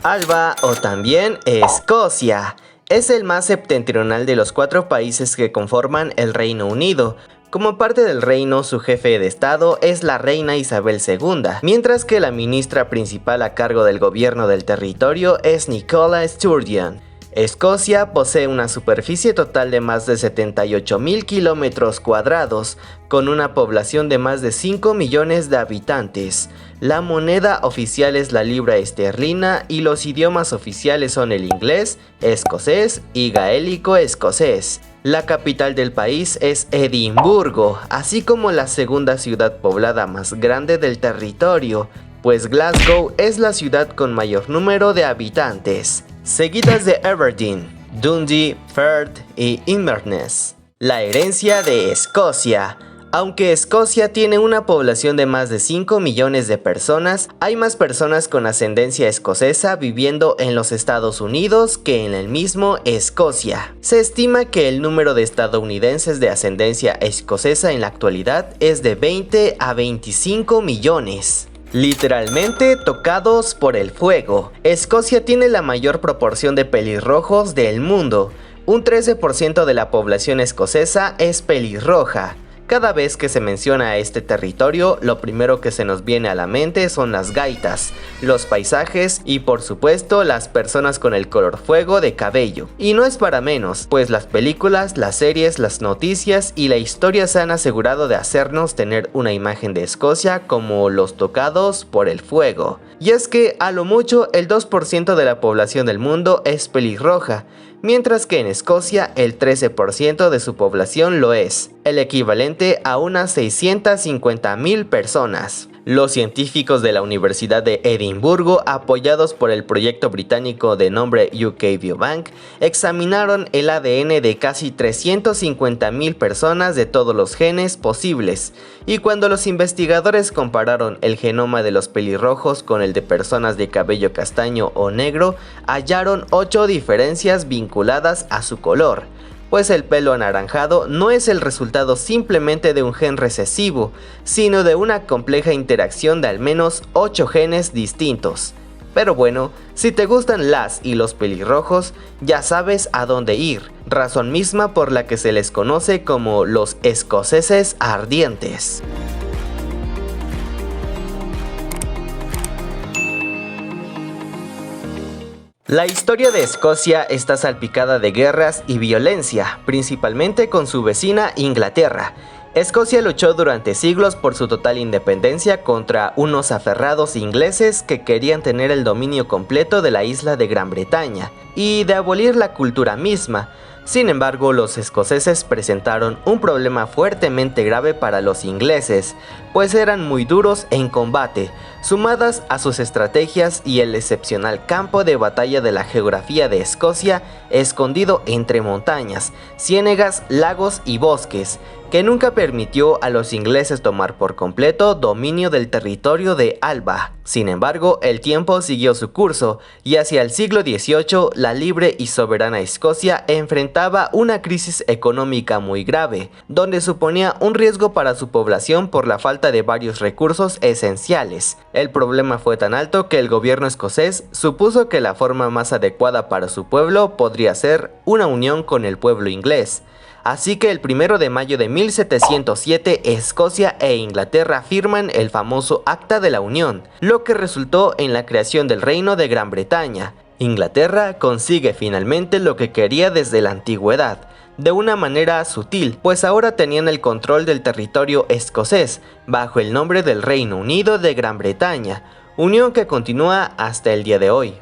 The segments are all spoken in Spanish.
Alba o también Escocia. Es el más septentrional de los 4 países que conforman el Reino Unido. Como parte del reino, su jefe de estado es la reina Isabel II, mientras que la ministra principal a cargo del gobierno del territorio es Nicola Sturgeon. Escocia posee una superficie total de más de 78.000 kilómetros cuadrados, con una población de más de 5 millones de habitantes. La moneda oficial es la libra esterlina y los idiomas oficiales son el inglés, escocés y gaélico escocés. La capital del país es Edimburgo, así como la segunda ciudad poblada más grande del territorio, pues Glasgow es la ciudad con mayor número de habitantes, seguidas de Aberdeen, Dundee, Firth y Inverness. La herencia de Escocia. Aunque Escocia tiene una población de más de 5 millones de personas, hay más personas con ascendencia escocesa viviendo en los Estados Unidos que en el mismo Escocia. Se estima que el número de estadounidenses de ascendencia escocesa en la actualidad es de 20 a 25 millones. Literalmente tocados por el fuego. Escocia tiene la mayor proporción de pelirrojos del mundo. Un 13% de la población escocesa es pelirroja. Cada vez que se menciona a este territorio, lo primero que se nos viene a la mente son las gaitas, los paisajes y por supuesto las personas con el color fuego de cabello. Y no es para menos, pues las películas, las series, las noticias y la historia se han asegurado de hacernos tener una imagen de Escocia como los tocados por el fuego. Y es que a lo mucho el 2% de la población del mundo es pelirroja, mientras que en Escocia el 13% de su población lo es, el equivalente a unas 650.000 personas. Los científicos de la Universidad de Edimburgo, apoyados por el proyecto británico de nombre UK Biobank, examinaron el ADN de casi 350.000 personas de todos los genes posibles, y cuando los investigadores compararon el genoma de los pelirrojos con el de personas de cabello castaño o negro, hallaron 8 diferencias vinculadas a su color. Pues el pelo anaranjado no es el resultado simplemente de un gen recesivo, sino de una compleja interacción de al menos 8 genes distintos. Pero bueno, si te gustan las y los pelirrojos, ya sabes a dónde ir, razón misma por la que se les conoce como los escoceses ardientes. La historia de Escocia está salpicada de guerras y violencia, principalmente con su vecina Inglaterra. Escocia luchó durante siglos por su total independencia contra unos aferrados ingleses que querían tener el dominio completo de la isla de Gran Bretaña y de abolir la cultura misma. Sin embargo, los escoceses presentaron un problema fuertemente grave para los ingleses, pues eran muy duros en combate, sumadas a sus estrategias y el excepcional campo de batalla de la geografía de Escocia, escondido entre montañas, ciénegas, lagos y bosques, que nunca permitió a los ingleses tomar por completo dominio del territorio de Alba. Sin embargo, el tiempo siguió su curso, y hacia el siglo XVIII, la libre y soberana Escocia enfrentaba una crisis económica muy grave, donde suponía un riesgo para su población por la falta de varios recursos esenciales. El problema fue tan alto que el gobierno escocés supuso que la forma más adecuada para su pueblo podría ser una unión con el pueblo inglés. Así que el 1 de mayo de 1707 Escocia e Inglaterra firman el famoso Acta de la Unión, lo que resultó en la creación del Reino de Gran Bretaña. Inglaterra consigue finalmente lo que quería desde la antigüedad, de una manera sutil, pues ahora tenían el control del territorio escocés, bajo el nombre del Reino Unido de Gran Bretaña, unión que continúa hasta el día de hoy.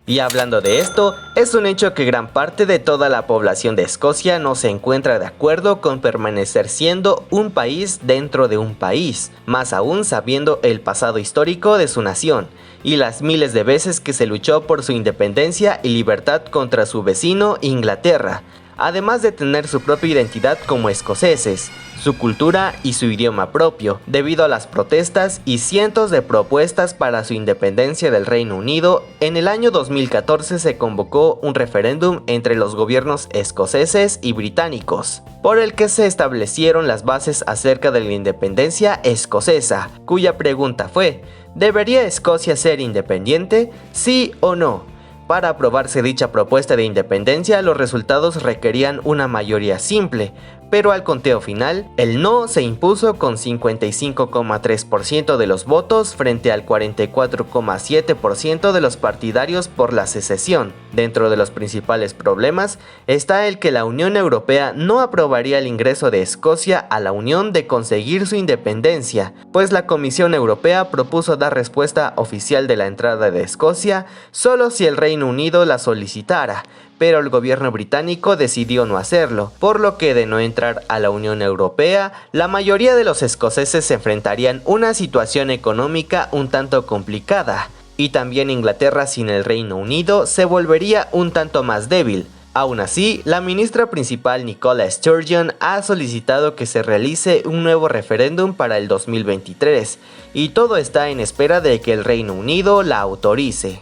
Y hablando de esto, es un hecho que gran parte de toda la población de Escocia no se encuentra de acuerdo con permanecer siendo un país dentro de un país, más aún sabiendo el pasado histórico de su nación, y las miles de veces que se luchó por su independencia y libertad contra su vecino Inglaterra, además de tener su propia identidad como escoceses, su cultura y su idioma propio, debido a las protestas y cientos de propuestas para su independencia del Reino Unido. En el año 2014 se convocó un referéndum entre los gobiernos escoceses y británicos, por el que se establecieron las bases acerca de la independencia escocesa, cuya pregunta fue: ¿Debería Escocia ser independiente? ¿Sí o no? Para aprobarse dicha propuesta de independencia, los resultados requerían una mayoría simple, pero al conteo final, el no se impuso con 55,3% de los votos frente al 44,7% de los partidarios por la secesión. Dentro de los principales problemas está el que la Unión Europea no aprobaría el ingreso de Escocia a la Unión de conseguir su independencia, pues la Comisión Europea propuso dar respuesta oficial de la entrada de Escocia solo si el Reino Unido la solicitara, pero el gobierno británico decidió no hacerlo, por lo que de no entrar a la Unión Europea, la mayoría de los escoceses se enfrentarían una situación económica un tanto complicada, y también Inglaterra sin el Reino Unido se volvería un tanto más débil. Aún así, la ministra principal Nicola Sturgeon ha solicitado que se realice un nuevo referéndum para el 2023, y todo está en espera de que el Reino Unido la autorice.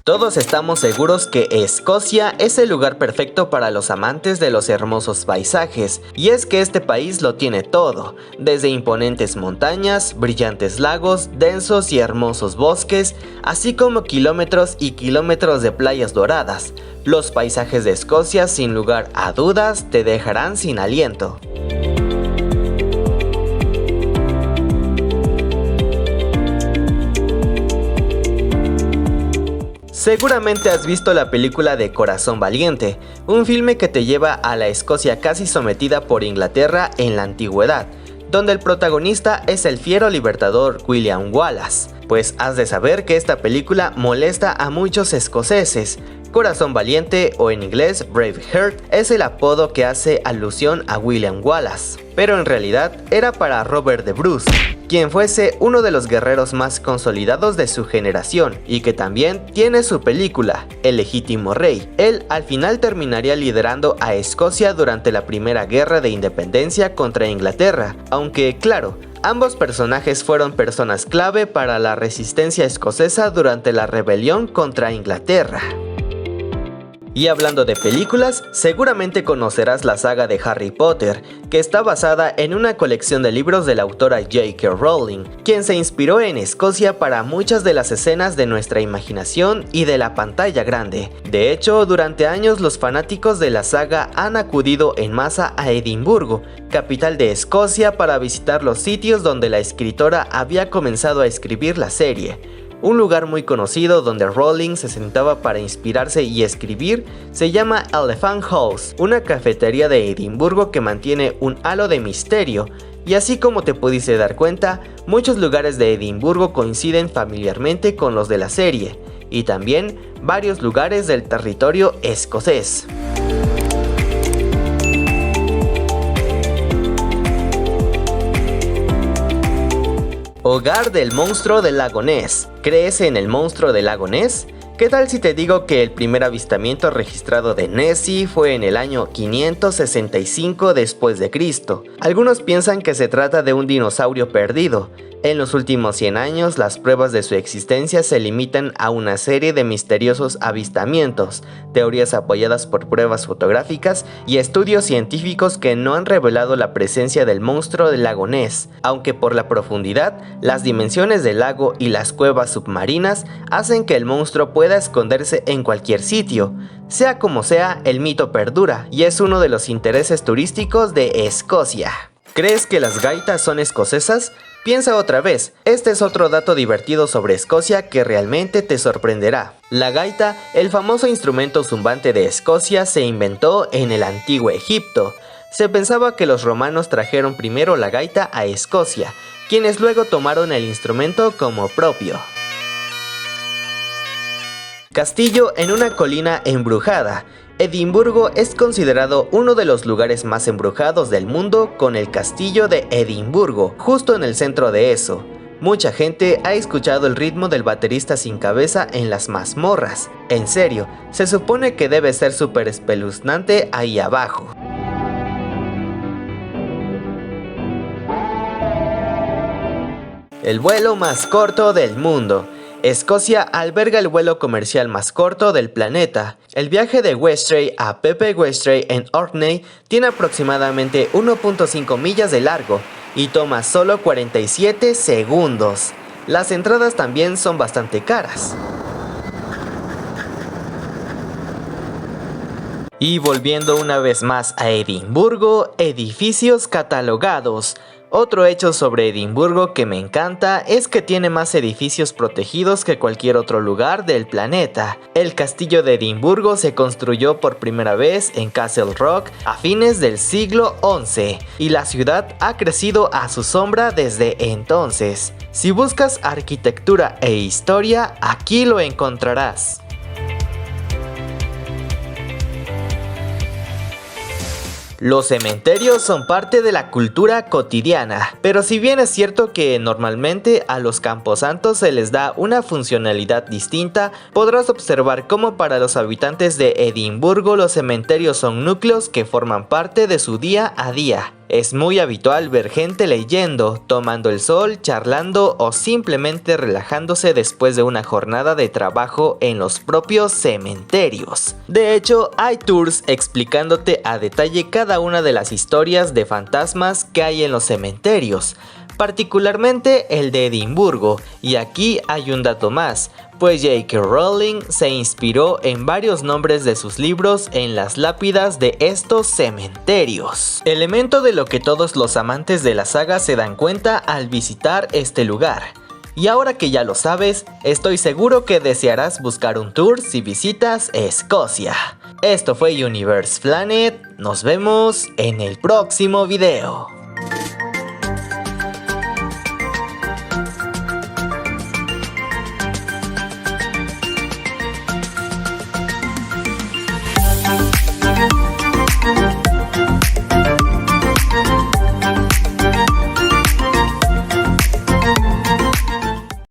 Todos estamos seguros que Escocia es el lugar perfecto para los amantes de los hermosos paisajes, y es que este país lo tiene todo, desde imponentes montañas, brillantes lagos, densos y hermosos bosques, así como kilómetros y kilómetros de playas doradas. Los paisajes de Escocia, sin lugar a dudas, te dejarán sin aliento. Seguramente has visto la película de Corazón Valiente, un filme que te lleva a la Escocia casi sometida por Inglaterra en la antigüedad, donde el protagonista es el fiero libertador William Wallace. Pues has de saber que esta película molesta a muchos escoceses. Corazón Valiente, o en inglés Braveheart, es el apodo que hace alusión a William Wallace, pero en realidad era para Robert de Bruce, quien fuese uno de los guerreros más consolidados de su generación y que también tiene su película, El Legítimo Rey. Él al final terminaría liderando a Escocia durante la primera guerra de independencia contra Inglaterra, aunque claro, ambos personajes fueron personas clave para la resistencia escocesa durante la rebelión contra Inglaterra. Y hablando de películas, seguramente conocerás la saga de Harry Potter, que está basada en una colección de libros de la autora J.K. Rowling, quien se inspiró en Escocia para muchas de las escenas de nuestra imaginación y de la pantalla grande. De hecho, durante años los fanáticos de la saga han acudido en masa a Edimburgo, capital de Escocia, para visitar los sitios donde la escritora había comenzado a escribir la serie. Un lugar muy conocido donde Rowling se sentaba para inspirarse y escribir se llama Elephant House, una cafetería de Edimburgo que mantiene un halo de misterio, y así como te pudiste dar cuenta, muchos lugares de Edimburgo coinciden familiarmente con los de la serie, y también varios lugares del territorio escocés. Hogar del monstruo del lago Ness. ¿Crees en el monstruo del lago Ness? ¿Qué tal si te digo que el primer avistamiento registrado de Nessie fue en el año 565 después de Cristo? Algunos piensan que se trata de un dinosaurio perdido. En los últimos 100 años, las pruebas de su existencia se limitan a una serie de misteriosos avistamientos, teorías apoyadas por pruebas fotográficas y estudios científicos que no han revelado la presencia del monstruo del lago Ness, aunque por la profundidad, las dimensiones del lago y las cuevas submarinas hacen que el monstruo pueda esconderse en cualquier sitio. Sea como sea, el mito perdura y es uno de los intereses turísticos de Escocia. ¿Crees que las gaitas son escocesas? Piensa otra vez, este es otro dato divertido sobre Escocia que realmente te sorprenderá. La gaita, el famoso instrumento zumbante de Escocia, se inventó en el antiguo Egipto. Se pensaba que los romanos trajeron primero la gaita a Escocia, quienes luego tomaron el instrumento como propio. Castillo en una colina embrujada. Edimburgo es considerado uno de los lugares más embrujados del mundo, con el castillo de Edimburgo justo en el centro de eso. Mucha gente ha escuchado el ritmo del baterista sin cabeza en las mazmorras. En serio, se supone que debe ser súper espeluznante ahí abajo. El vuelo más corto del mundo. Escocia alberga el vuelo comercial más corto del planeta. El viaje de Westray a Pepe Westray en Orkney tiene aproximadamente 1.5 millas de largo, y toma solo 47 segundos. Las entradas también son bastante caras. Y volviendo una vez más a Edimburgo, edificios catalogados. Otro hecho sobre Edimburgo que me encanta es que tiene más edificios protegidos que cualquier otro lugar del planeta. El castillo de Edimburgo se construyó por primera vez en Castle Rock a fines del siglo XI y la ciudad ha crecido a su sombra desde entonces. Si buscas arquitectura e historia, aquí lo encontrarás. Los cementerios son parte de la cultura cotidiana, pero si bien es cierto que normalmente a los camposantos se les da una funcionalidad distinta, podrás observar cómo para los habitantes de Edimburgo los cementerios son núcleos que forman parte de su día a día. Es muy habitual ver gente leyendo, tomando el sol, charlando o simplemente relajándose después de una jornada de trabajo en los propios cementerios. De hecho, hay tours explicándote a detalle cada una de las historias de fantasmas que hay en los cementerios, particularmente el de Edimburgo, y aquí hay un dato más, pues J.K. Rowling se inspiró en varios nombres de sus libros en las lápidas de estos cementerios. Elemento de lo que todos los amantes de la saga se dan cuenta al visitar este lugar. Y ahora que ya lo sabes, estoy seguro que desearás buscar un tour si visitas Escocia. Esto fue Universe Planet, nos vemos en el próximo video.